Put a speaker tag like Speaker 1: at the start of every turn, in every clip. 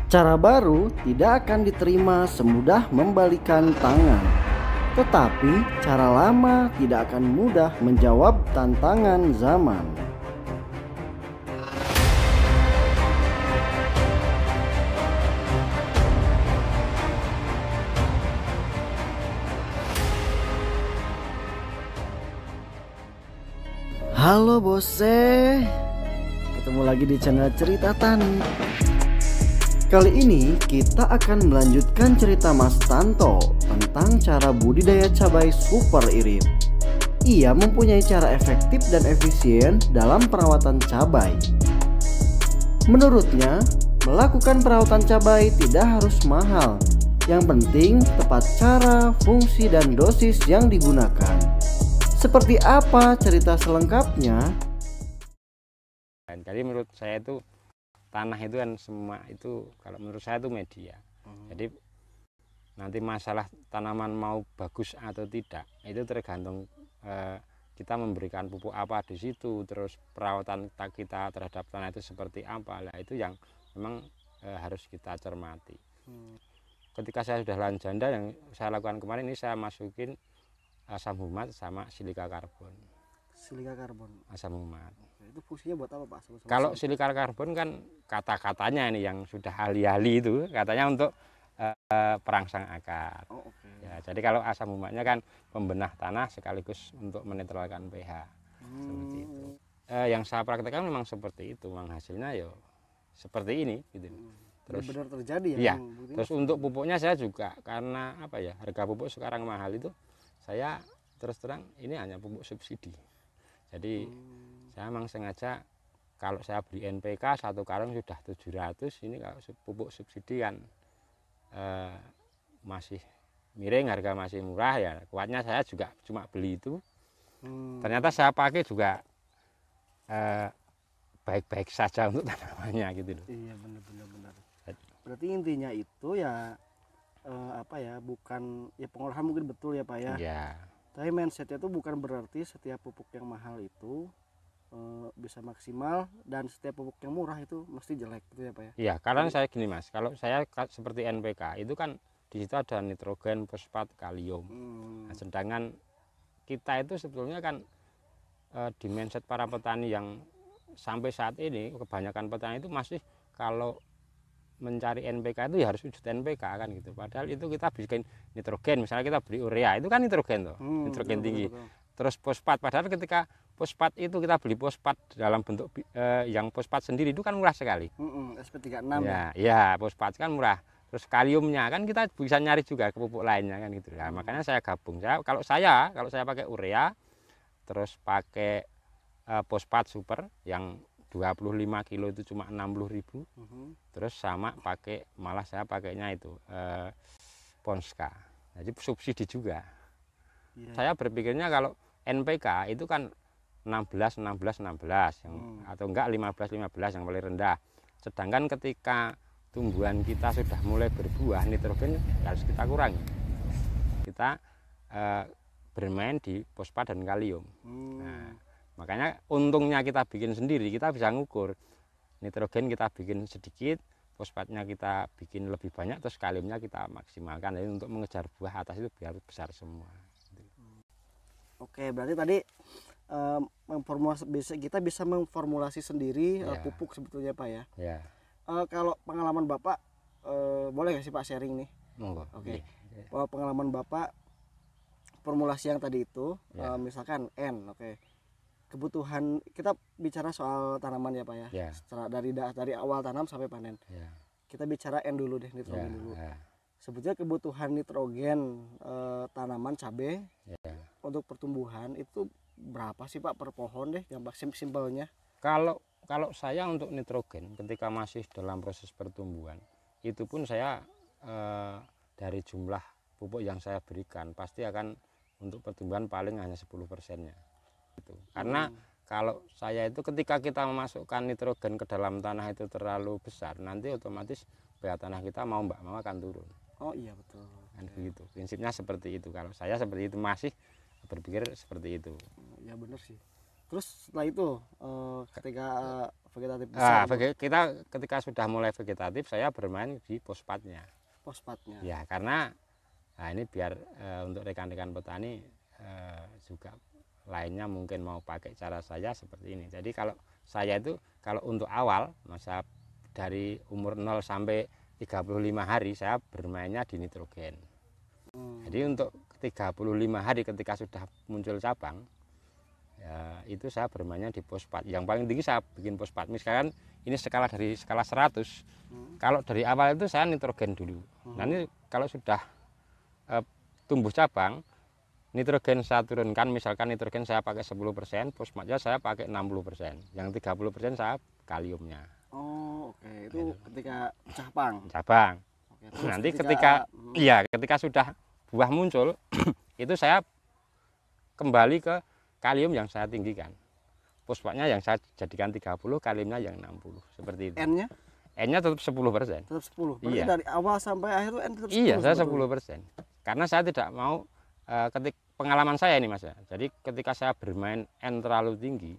Speaker 1: Cara baru tidak akan diterima semudah membalikan tangan, tetapi cara lama tidak akan mudah menjawab tantangan zaman. Halo bose, ketemu lagi di channel Cerita Tani. Kali ini kita akan melanjutkan cerita Mas Tanto tentang cara budidaya cabai super irit. Ia mempunyai cara efektif dan efisien dalam perawatan cabai. Menurutnya, melakukan perawatan cabai tidak harus mahal. Yang penting tepat cara, fungsi, dan dosis yang digunakan. Seperti apa cerita selengkapnya?
Speaker 2: Jadi menurut saya itu tanah itu kan semua itu, kalau menurut saya itu media. Jadi nanti masalah tanaman mau bagus atau tidak itu tergantung kita memberikan pupuk apa di situ, terus perawatan kita terhadap tanah itu seperti apa. Lah itu yang memang harus kita cermati. Ketika saya sudah lahan janda, yang saya lakukan kemarin ini saya masukin asam humat sama silika karbon.
Speaker 1: Silika karbon.
Speaker 2: Asam humat.
Speaker 1: Itu fungsinya buat apa, Pak?
Speaker 2: Kalau silika karbon kan kata-katanya ini yang sudah ahli-ahli itu katanya untuk perangsang akar. Ya, jadi kalau asam humatnya kan pembenah tanah sekaligus untuk menetralkan pH. Seperti itu. Yang saya praktekkan memang seperti itu, memang hasilnya ya seperti ini gitu. Terus
Speaker 1: benar terjadi ya.
Speaker 2: Iya. Terus untuk pupuknya saya juga, karena apa ya, harga pupuk sekarang mahal itu, saya terus terang ini hanya pupuk subsidi. Jadi saya memang sengaja, kalau saya beli NPK satu karung sudah 700, ini kalau pupuk subsidi kan masih miring, harga masih murah ya. Kuatnya saya juga cuma beli itu. Ternyata saya pakai juga baik-baik saja untuk tanamannya gitu loh. Iya, benar.
Speaker 1: Berarti intinya itu ya apa ya, bukan ya pengolahan mungkin betul ya Pak ya.
Speaker 2: Iya.
Speaker 1: Tapi mindsetnya itu bukan berarti setiap pupuk yang mahal itu bisa maksimal dan setiap pupuk yang murah itu mesti jelek gitu ya Pak ya.
Speaker 2: Iya, karena saya gini Mas, kalau saya seperti NPK itu kan di situ ada nitrogen, fosfat, kalium. Nah, sedangkan kita itu sebetulnya kan di mindset para petani yang sampai saat ini kebanyakan petani itu masih kalau mencari NPK itu ya harus wujud NPK kan gitu. Padahal itu kita bikin nitrogen, misalnya kita beli urea itu kan nitrogen tuh, nitrogen tinggi. Betul. Terus fosfat, padahal ketika fosfat itu kita beli fosfat dalam bentuk yang fosfat sendiri itu kan murah sekali.
Speaker 1: SP36
Speaker 2: ya, fosfat kan murah. Terus kaliumnya kan kita bisa nyari juga ke pupuk lainnya kan gitu. Nah, makanya saya gabung. Kalau saya pakai urea, terus pakai fosfat super yang 25 kilo itu cuma 60.000. Terus sama malah saya pakainya itu Ponska. Jadi subsidi juga. Saya berpikirnya kalau NPK itu kan 16 yang atau enggak 15 yang paling rendah. Sedangkan ketika tumbuhan kita sudah mulai berbuah, nitrogen harus kita kurangi. Kita bermain di fosfat dan kalium. Nah, makanya untungnya kita bikin sendiri, kita bisa ngukur. Nitrogen kita bikin sedikit, fosfatnya kita bikin lebih banyak, terus kaliumnya kita maksimalkan. Jadi untuk mengejar buah atas itu biar besar semua.
Speaker 1: Oke, berarti tadi kita bisa memformulasi sendiri pupuk sebetulnya Pak ya. Ya. Kalau pengalaman Bapak, boleh nggak sih Pak sharing nih?
Speaker 2: Monggo.
Speaker 1: Oke. Pengalaman Bapak formulasi yang tadi itu, misalkan N, kebutuhan kita bicara soal tanaman ya Pak ya. Setelah dari awal tanam sampai panen. Kita bicara N dulu deh, nitrogen dulu. Sebetulnya kebutuhan nitrogen tanaman cabai untuk pertumbuhan itu berapa sih Pak per pohon deh, gampang simpelnya? Kalau saya untuk nitrogen ketika masih dalam proses pertumbuhan, itu pun saya dari jumlah pupuk yang saya berikan pasti akan untuk pertumbuhan paling hanya 10%-nya. Karena kalau saya itu ketika kita memasukkan nitrogen ke dalam tanah itu terlalu besar, nanti otomatis pH tanah kita mau akan turun. Oh iya betul. Kan begitu. Prinsipnya seperti itu. Kalau saya seperti itu, masih berpikir seperti itu. Ya benar sih. Terus setelah itu ketika vegetatif besar.
Speaker 2: Kita ketika sudah mulai vegetatif, saya bermain di fosfatnya.
Speaker 1: Fosfatnya.
Speaker 2: Ya, karena ini biar untuk rekan-rekan petani juga lainnya mungkin mau pakai cara saya seperti ini. Jadi kalau saya itu kalau untuk awal masa dari umur 0 sampai 35 hari saya bermainnya di nitrogen. Jadi untuk 35 hari ketika sudah muncul cabang, ya, itu saya bermainnya di fosfat. Yang paling tinggi saya bikin fosfat. Misalkan ini dari skala 100. Kalau dari awal itu saya nitrogen dulu. Nanti kalau sudah tumbuh cabang, nitrogen saya turunkan. Misalkan nitrogen saya pakai 10%, fosfatnya saya pakai 60%. Yang 30% saya kaliumnya.
Speaker 1: Oh, oke. Itu ketika cabang.
Speaker 2: Oke, nanti ketika sudah buah muncul, itu saya kembali ke kalium yang saya tinggikan. Fosfatnya yang saya jadikan 30, kaliumnya yang 60. Seperti itu.
Speaker 1: N-nya?
Speaker 2: N-nya tetap 10%.
Speaker 1: Tetap 10. Berarti
Speaker 2: iya.
Speaker 1: dari awal sampai akhir N tetap 10.
Speaker 2: Iya, saya 10%. Karena saya tidak mau pengalaman saya ini Mas ya. Jadi ketika saya bermain N terlalu tinggi,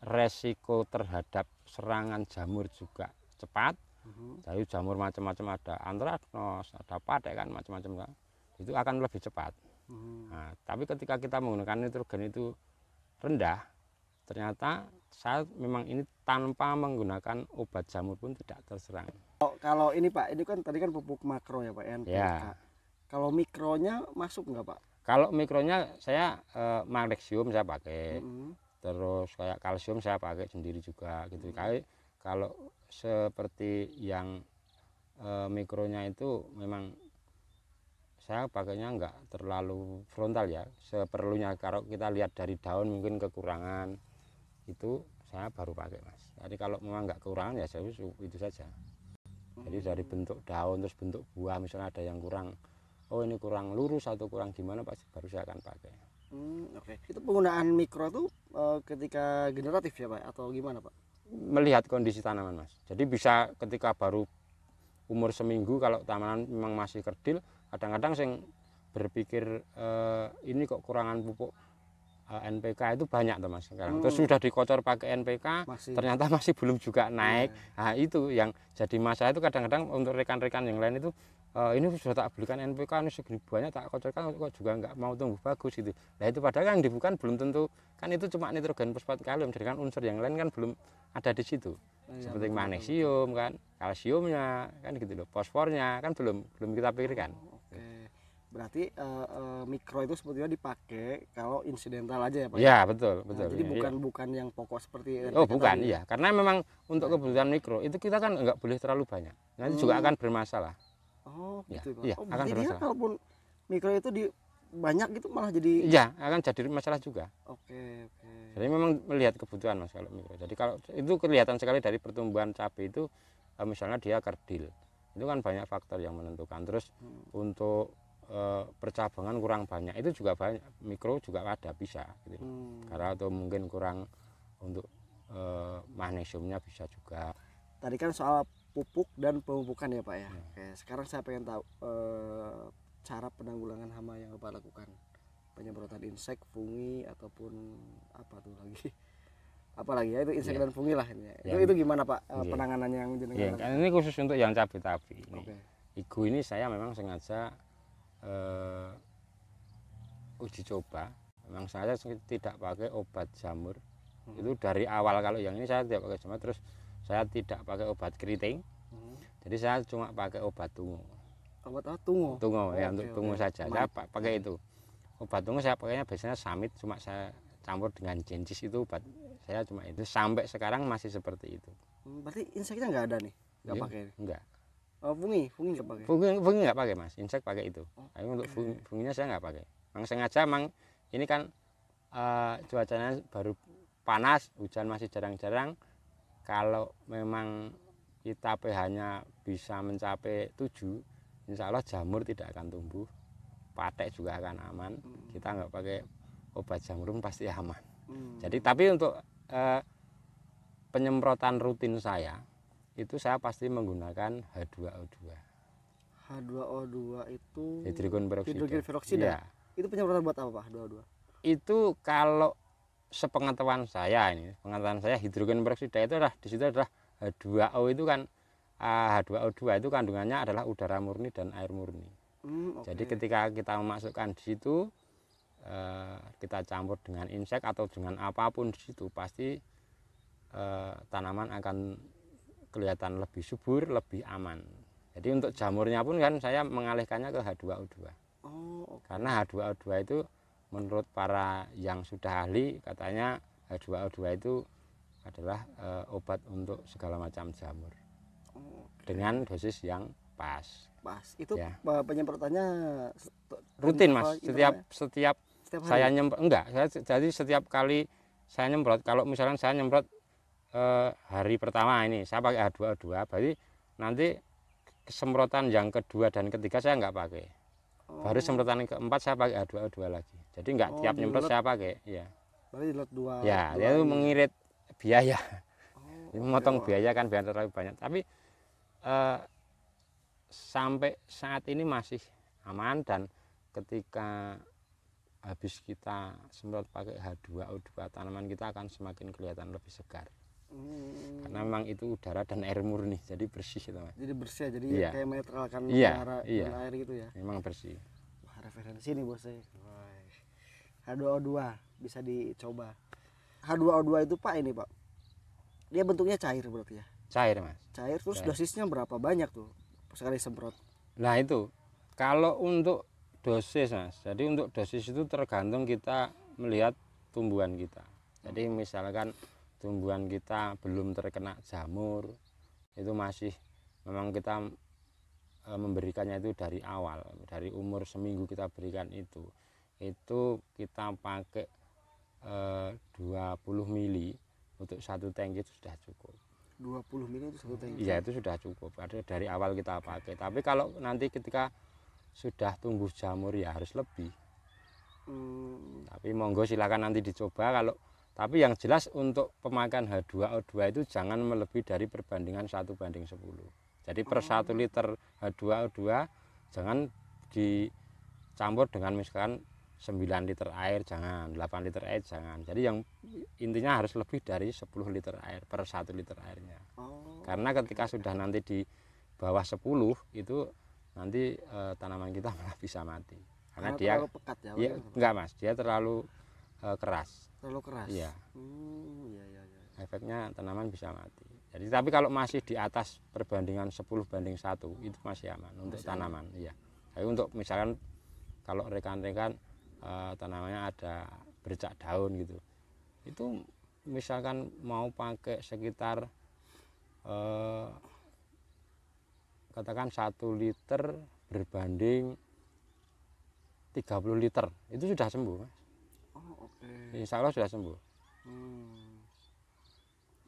Speaker 2: resiko terhadap serangan jamur juga cepat. Jadi jamur macam-macam, ada antraknos, ada patek kan, macam-macam. Itu akan lebih cepat. Nah, tapi ketika kita menggunakan nitrogen itu rendah, ternyata saya memang ini tanpa menggunakan obat jamur pun tidak terserang.
Speaker 1: Kalau ini Pak, ini kan tadi kan pupuk makro ya Pak, NPK. Ya. Kalau mikronya masuk nggak Pak?
Speaker 2: Kalau mikronya saya magnesium saya pakai, terus kayak kalsium saya pakai sendiri juga gitu. Kalau seperti yang mikronya itu memang saya pakainya enggak terlalu frontal ya, seperlunya. Kalau kita lihat dari daun mungkin kekurangan, itu saya baru pakai Mas. Jadi kalau memang enggak kekurangan ya saya itu saja. Jadi dari bentuk daun terus bentuk buah misalnya ada yang kurang, oh ini kurang lurus atau kurang gimana pasti baru saya akan pakai.
Speaker 1: Oke. Itu penggunaan mikro itu ketika generatif ya Pak atau gimana Pak?
Speaker 2: Melihat kondisi tanaman Mas. Jadi bisa ketika baru umur seminggu kalau tanaman memang masih kerdil, kadang-kadang saya berpikir ini kok kurangan pupuk NPK itu banyak tuh Mas sekarang. Terus sudah dikocor pakai NPK, ternyata masih belum juga naik. Nah itu yang jadi masalah itu kadang-kadang untuk rekan-rekan yang lain itu ini sudah tak belikan NPK ini segini banyak tak kocorkan kok juga nggak mau tumbuh bagus gitu. Nah itu padahal yang dibukan belum tentu kan itu cuma nitrogen, fosfat, kalium, jadi kan unsur yang lain kan belum ada di situ. Seperti magnesium kan, kalsiumnya kan gitu loh, fosfornya kan belum kita pikirkan.
Speaker 1: Berarti mikro itu sebetulnya dipakai kalau insidental aja ya Pak?
Speaker 2: Iya betul.
Speaker 1: Nah, jadi bukan yang pokok seperti
Speaker 2: NPK bukan tadi. Iya, karena memang untuk kebutuhan mikro itu kita kan nggak boleh terlalu banyak, nanti juga akan bermasalah.
Speaker 1: Gitu Pak.
Speaker 2: Iya, akan bermasalah.
Speaker 1: Kalaupun mikro itu banyak gitu malah jadi
Speaker 2: akan jadi masalah juga.
Speaker 1: Oke.
Speaker 2: Jadi memang melihat kebutuhan Mas kalau mikro. Jadi kalau itu kelihatan sekali dari pertumbuhan cabai itu misalnya dia kerdil. Itu kan banyak faktor yang menentukan. Terus untuk percabangan kurang banyak itu juga banyak, mikro juga ada bisa gitu. Karena atau mungkin kurang untuk magnesiumnya bisa juga.
Speaker 1: Tadi kan soal pupuk dan pemupukan ya Pak ya. Oke, sekarang saya pengen tahu cara penanggulangan hama yang Bapak lakukan, penyemprotan insek, fungi ataupun apa tuh lagi ya itu insek dan fungi lah ini. Itu gimana Pak penanganan yang jenengan?
Speaker 2: Ini khusus untuk yang cabai-cabai ini. Igu ini saya memang sengaja uji coba, memang saya tidak pakai obat jamur. Itu dari awal. Kalau yang ini saya tidak pakai jamur, terus saya tidak pakai obat keriting. Jadi saya cuma pakai obat tungu.
Speaker 1: Obat tungu?
Speaker 2: Ya, untuk tungu saja. Saya pakai itu. Obat tungu saya pakainya biasanya samit, cuma saya campur dengan gencis, itu obat saya cuma itu. Sampai sekarang masih seperti itu.
Speaker 1: Berarti inseknya nggak ada nih? Nggak pakai?
Speaker 2: Enggak.
Speaker 1: Fungi nggak pakai?
Speaker 2: Fungi nggak pakai Mas, insek pakai itu. Tapi untuk funginya saya nggak pakai. Memang sengaja, ini kan cuacanya baru panas, hujan masih jarang-jarang. Kalau memang kita pH-nya bisa mencapai 7, insya Allah jamur tidak akan tumbuh, patek juga akan aman. Kita nggak pakai obat jamur pun pasti aman. Jadi tapi untuk penyemprotan rutin saya itu saya pasti menggunakan H2O2.
Speaker 1: H2O2 itu
Speaker 2: hidrogen peroksida.
Speaker 1: Ya. Itu penyemprotan buat apa Pak H2O2?
Speaker 2: Itu kalau sepengetahuan saya hidrogen peroksida itu adalah di situ adalah H2O itu kan H2O2 itu kandungannya adalah udara murni dan air murni. Jadi ketika kita memasukkan di situ kita campur dengan insek atau dengan apapun di situ pasti tanaman akan kelihatan lebih subur, lebih aman. Jadi untuk jamurnya pun kan saya mengalihkannya ke H2O2. Karena H2O2 itu menurut para yang sudah ahli katanya H2O2 itu adalah obat untuk segala macam jamur. Dengan dosis yang pas.
Speaker 1: Itu ya. Penyemprotannya
Speaker 2: rutin Mas. Setiap saya nyemprot jadi setiap kali saya nyemprot, kalau misalnya saya nyemprot hari pertama ini saya pakai H2O2, berarti nanti semprotan yang kedua dan ketiga saya nggak pakai. Baru semprotan yang keempat saya pakai H2O2 lagi. Jadi nggak tiap nyemprot saya pakai. Ya.
Speaker 1: Berarti dua.
Speaker 2: Ya, dia itu mengirit biaya. Memotong biaya kan biar terlalu banyak. Tapi sampai saat ini masih aman, dan ketika habis kita semprot pakai H2O2 tanaman kita akan semakin kelihatan lebih segar. Karena memang itu udara dan air murni, jadi bersih itu Mas.
Speaker 1: Jadi bersih, jadi kayak menetralkan
Speaker 2: udara
Speaker 1: dan air gitu ya.
Speaker 2: Memang bersih.
Speaker 1: Wah, referensi nih bos saya. H2O2 bisa dicoba. H2O2 itu Pak ini Pak, dia bentuknya cair berarti ya?
Speaker 2: Cair Mas.
Speaker 1: Cair, terus dosisnya berapa banyak tuh sekali semprot?
Speaker 2: Nah itu kalau untuk dosis Mas, jadi untuk dosis itu tergantung kita melihat tumbuhan kita. Jadi misalkan tumbuhan kita belum terkena jamur, itu masih memang kita memberikannya itu dari awal, dari umur seminggu kita berikan itu kita pakai 20 mili untuk satu tangki itu sudah cukup.
Speaker 1: 20 mili itu satu tangki?
Speaker 2: Iya, itu sudah cukup, ada dari awal kita pakai. Tapi kalau nanti ketika sudah tumbuh jamur ya harus lebih. Tapi monggo silakan nanti dicoba. Tapi yang jelas untuk pemakaian H2O2 itu jangan melebihi dari perbandingan 1:10. Jadi per 1 liter H2O2 jangan dicampur dengan misalkan 9 liter air, jangan 8 liter air, jangan. Jadi yang intinya harus lebih dari 10 liter air per 1 liter airnya. Karena ketika sudah nanti di bawah 10 itu nanti tanaman kita malah bisa mati. Karena dia
Speaker 1: terlalu pekat ya?
Speaker 2: Enggak Mas, dia terlalu keras.
Speaker 1: Terlalu keras?
Speaker 2: Iya.
Speaker 1: Iya.
Speaker 2: Efeknya tanaman bisa mati. Jadi tapi kalau masih di atas perbandingan 10:1 itu masih aman untuk tanaman. Iya. Tapi untuk misalkan kalau rekan-rekan tanamannya ada bercak daun gitu, itu misalkan mau pakai sekitar katakan 1 liter berbanding 30 liter itu sudah sembuh Mas. Insya Allah sudah sembuh.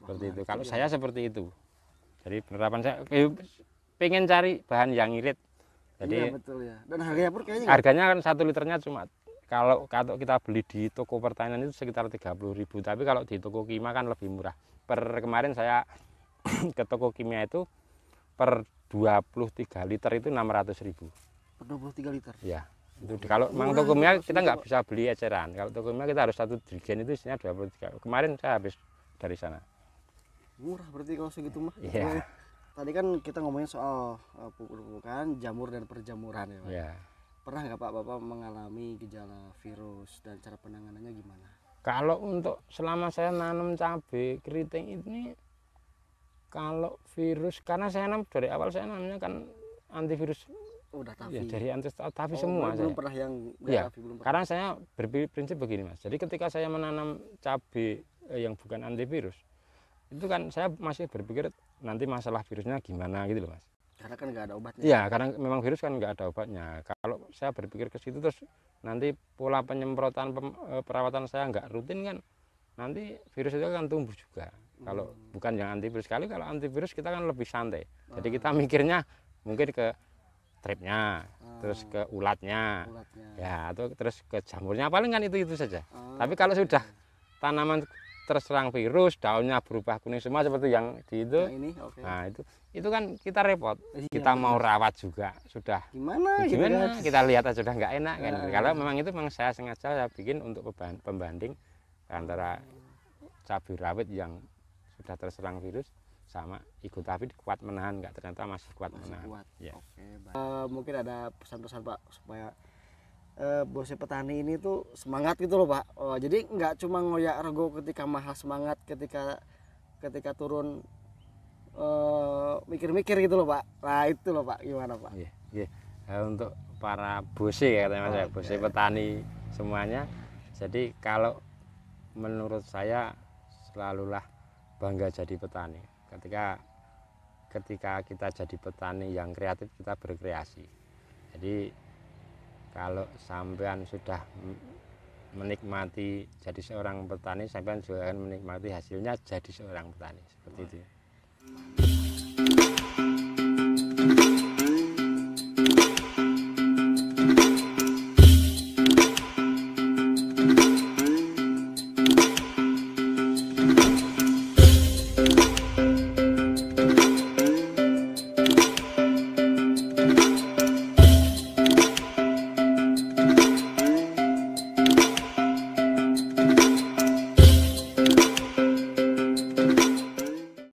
Speaker 2: Seperti itu. Kalau saya seperti itu. Jadi penerapan saya pengen cari bahan yang irit. Jadi
Speaker 1: betul ya. Dan harganya pun kayaknya
Speaker 2: harganya kan 1 liternya cuma kalau kita beli di toko pertanian itu sekitar 30.000. Tapi kalau di toko kimia kan lebih murah. Kemarin saya ke toko kimia itu per 23 liter itu 600.000.
Speaker 1: Per 23 liter?
Speaker 2: Ya. Itu kalau memang toko kimia kita nggak bisa beli eceran. Kalau toko kimia kita harus 1 jerigen itu isinya 23. Kemarin saya habis dari sana.
Speaker 1: Murah berarti kalau segitu mah.
Speaker 2: Iya.
Speaker 1: Tadi kan kita ngomongin soal pupuk-pupukan, jamur dan perjamuran ya Pak.
Speaker 2: Iya.
Speaker 1: Pernah nggak Pak Bapak mengalami gejala virus dan cara penanganannya gimana?
Speaker 2: Kalau untuk selama saya nanam cabai keriting ini, kalau virus, karena saya nanam dari awal saya namanya kan antivirus.
Speaker 1: Udah tapi
Speaker 2: ya, dari tapi semua
Speaker 1: belum
Speaker 2: saya.
Speaker 1: Pernah yang
Speaker 2: ya,
Speaker 1: belum pernah.
Speaker 2: Karena saya berprinsip begini Mas, jadi ketika saya menanam cabai yang bukan antivirus itu kan saya masih berpikir nanti masalah virusnya gimana gitu loh Mas,
Speaker 1: karena kan nggak ada obatnya.
Speaker 2: Iya, karena memang virus kan nggak ada obatnya. Kalau saya berpikir ke situ terus nanti pola penyemprotan perawatan saya nggak rutin kan nanti virus itu akan tumbuh juga. Kalau bukan yang antivirus, kalau antivirus kita kan lebih santai, jadi kita mikirnya mungkin ke tripnya, terus ke ulatnya, ya, atau terus ke jamurnya, paling kan itu saja. Tapi kalau sudah tanaman terserang virus, daunnya berubah kuning semua seperti yang di itu, nah itu kan kita repot, kita mau rawat juga sudah
Speaker 1: gimana
Speaker 2: gitu kan? Kita lihat aja sudah nggak enak kan. Kalau memang itu memang saya sengaja saya bikin untuk pembanding antara cabai rawit yang sudah terserang virus sama igu tapi kuat menahan, enggak, ternyata masih kuat menahan.
Speaker 1: Kuat.
Speaker 2: Ya.
Speaker 1: Oke, mungkin ada pesan-pesan Pak supaya bosnya petani ini tuh semangat gitu loh Pak. Jadi nggak cuma ngoyak rego ketika mahal, semangat ketika turun mikir-mikir gitu loh Pak. Nah itu loh Pak, gimana Pak?
Speaker 2: Iya, iya. Untuk para bose ya katanya Mas, bose petani semuanya. Jadi kalau menurut saya selalulah bangga jadi petani. Ketika kita jadi petani yang kreatif, kita berkreasi. Jadi kalau sampean sudah menikmati jadi seorang petani, sampean juga akan menikmati hasilnya jadi seorang petani, seperti itu.